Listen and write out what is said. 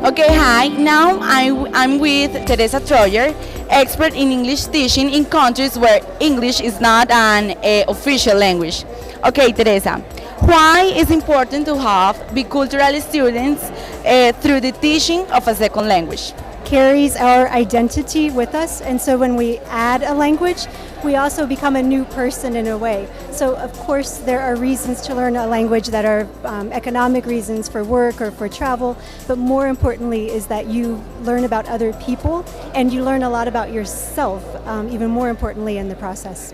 Okay, hi. Now I'm with Teresa Troyer, expert in English teaching in countries where English is not an official language. Okay, Teresa, why is important to have bicultural students through the teaching of a second language? Carries our identity with us, and so when we add a language, we also become a new person in a way. So of course there are reasons to learn a language that are economic reasons for work or for travel, but more importantly is that you learn about other people and you learn a lot about yourself, even more importantly in the process.